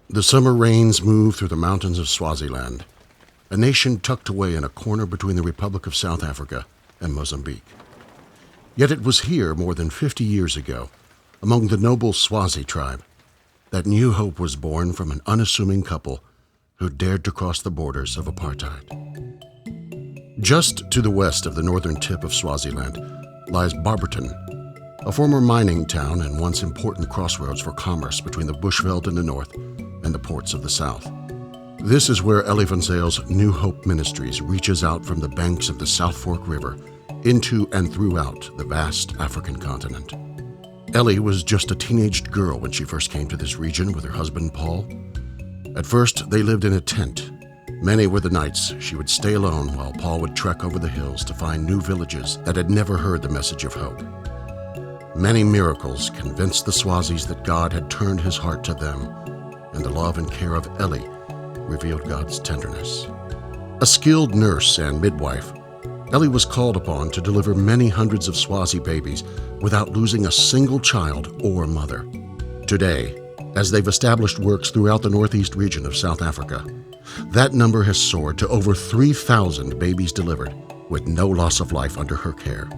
The summer rains move through the mountains of Swaziland, a nation tucked away in a corner between the Republic of South Africa and Mozambique. Yet it was here more than 50 years ago, among the noble Swazi tribe, that New Hope was born from an unassuming couple who dared to cross the borders of apartheid. Just to the west of the northern tip of Swaziland lies Barberton, a former mining town and once important crossroads for commerce between the bushveld in the north and the ports of the south. This is where Ellie Van Zyle's New Hope Ministries reaches out from the banks of the South Fork River into and throughout the vast African continent. Ellie was just a teenaged girl when she first came to this region with her husband, Paul. At first, they lived in a tent. Many were the nights she would stay alone while Paul would trek over the hills to find new villages that had never heard the message of hope. Many miracles convinced the Swazis that God had turned his heart to them, and the love and care of Ellie revealed God's tenderness. A skilled nurse and midwife, Ellie was called upon to deliver many hundreds of Swazi babies without losing a single child or mother. Today, as they've established works throughout the northeast region of South Africa, that number has soared to over 3,000 babies delivered with no loss of life under her care.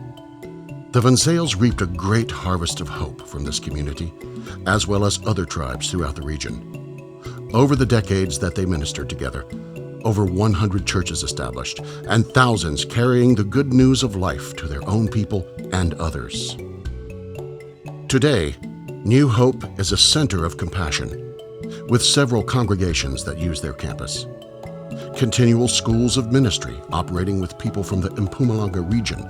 The Van Zyles reaped a great harvest of hope from this community, as well as other tribes throughout the region. Over the decades that they ministered together, over 100 churches established, and thousands carrying the good news of life to their own people and others. Today, New Hope is a center of compassion, with several congregations that use their campus. Continual schools of ministry operating with people from the Mpumalanga region,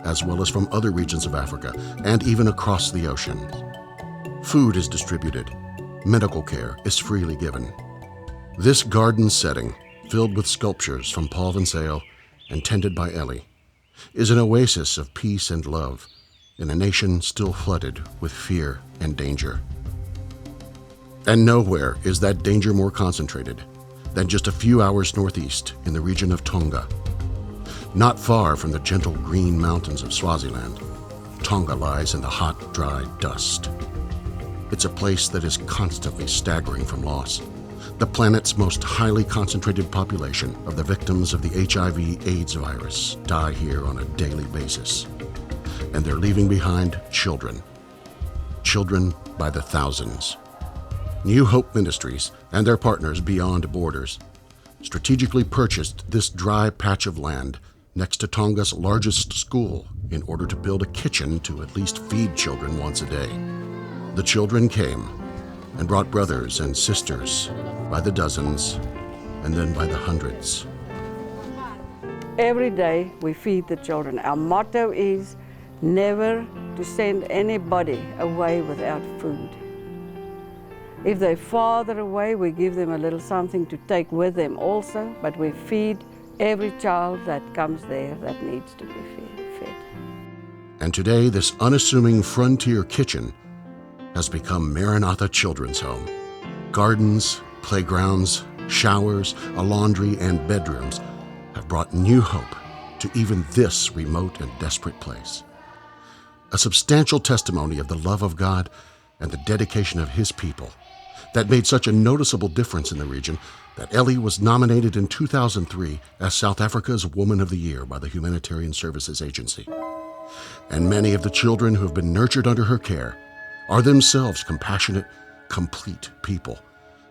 as well as from other regions of Africa, and even across the oceans. Food is distributed. Medical care is freely given. This garden setting, filled with sculptures from Paul Van Zyl and tended by Ellie, is an oasis of peace and love in a nation still flooded with fear and danger. And nowhere is that danger more concentrated than just a few hours northeast in the region of Tonga. Not far from the gentle green mountains of Swaziland, Tonga lies in the hot, dry dust. It's a place that is constantly staggering from loss. The planet's most highly concentrated population of the victims of the HIV/AIDS virus die here on a daily basis. And they're leaving behind children. Children by the thousands. New Hope Ministries and their partners Beyond Borders strategically purchased this dry patch of land next to Tonga's largest school in order to build a kitchen to at least feed children once a day. The children came and brought brothers and sisters by the dozens and then by the hundreds. Every day we feed the children. Our motto is never to send anybody away without food. If they're farther away, we give them a little something to take with them also, but we feed every child that comes there that needs to be fed. And today, this unassuming frontier kitchen has become Maranatha Children's Home. Gardens, playgrounds, showers, a laundry, and bedrooms have brought new hope to even this remote and desperate place. A substantial testimony of the love of God and the dedication of His people that made such a noticeable difference in the region that Ellie was nominated in 2003 as South Africa's Woman of the Year by the Humanitarian Services Agency. And many of the children who have been nurtured under her care are themselves compassionate, complete people,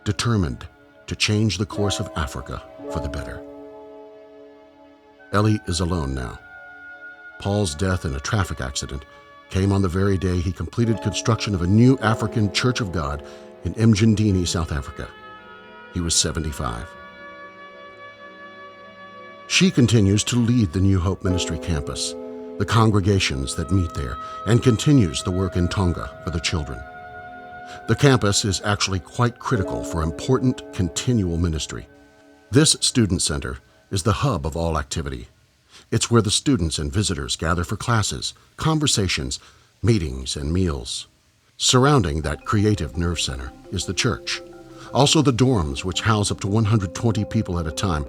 determined to change the course of Africa for the better. Ellie is alone now. Paul's death in a traffic accident came on the very day he completed construction of a new African Church of God in Mjindini, South Africa. He was 75. She continues to lead the New Hope Ministry campus, the congregations that meet there, and continues the work in Tonga for the children. The campus is actually quite critical for important continual ministry. This student center is the hub of all activity. It's where the students and visitors gather for classes, conversations, meetings, and meals. Surrounding that creative nerve center is the church. Also the dorms, which house up to 120 people at a time,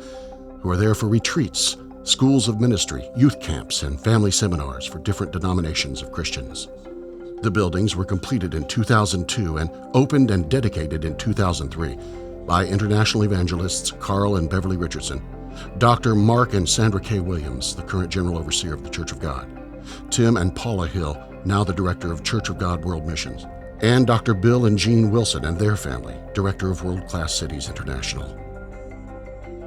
who are there for retreats, schools of ministry, youth camps, and family seminars for different denominations of Christians. The buildings were completed in 2002 and opened and dedicated in 2003, by international evangelists Carl and Beverly Richardson, Dr. Mark and Sandra K. Williams, the current General Overseer of the Church of God, Tim and Paula Hill, now the Director of Church of God World Missions, and Dr. Bill and Jean Wilson and their family, Director of World Class Cities International.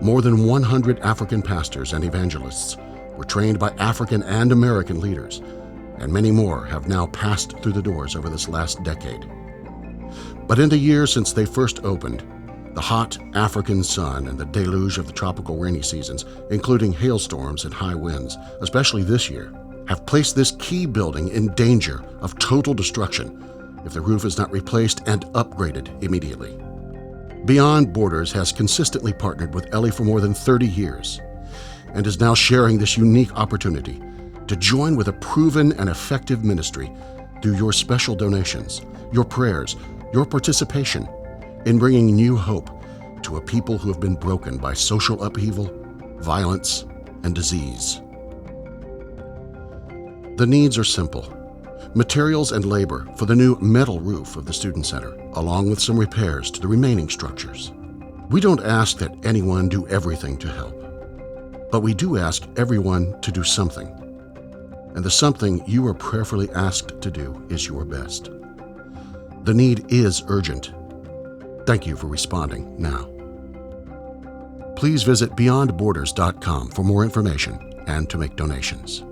More than 100 African pastors and evangelists were trained by African and American leaders, and many more have now passed through the doors over this last decade. But in the years since they first opened, the hot African sun and the deluge of the tropical rainy seasons, including hailstorms and high winds, especially this year, have placed this key building in danger of total destruction if the roof is not replaced and upgraded immediately. Beyond Borders has consistently partnered with Ellie for more than 30 years and is now sharing this unique opportunity to join with a proven and effective ministry through your special donations, your prayers, your participation in bringing new hope to a people who have been broken by social upheaval, violence, and disease. The needs are simple: materials and labor for the new metal roof of the Student Center, along with some repairs to the remaining structures. We don't ask that anyone do everything to help, but we do ask everyone to do something. And the something you are prayerfully asked to do is your best. The need is urgent. Thank you for responding now. Please visit beyondborders.com for more information and to make donations.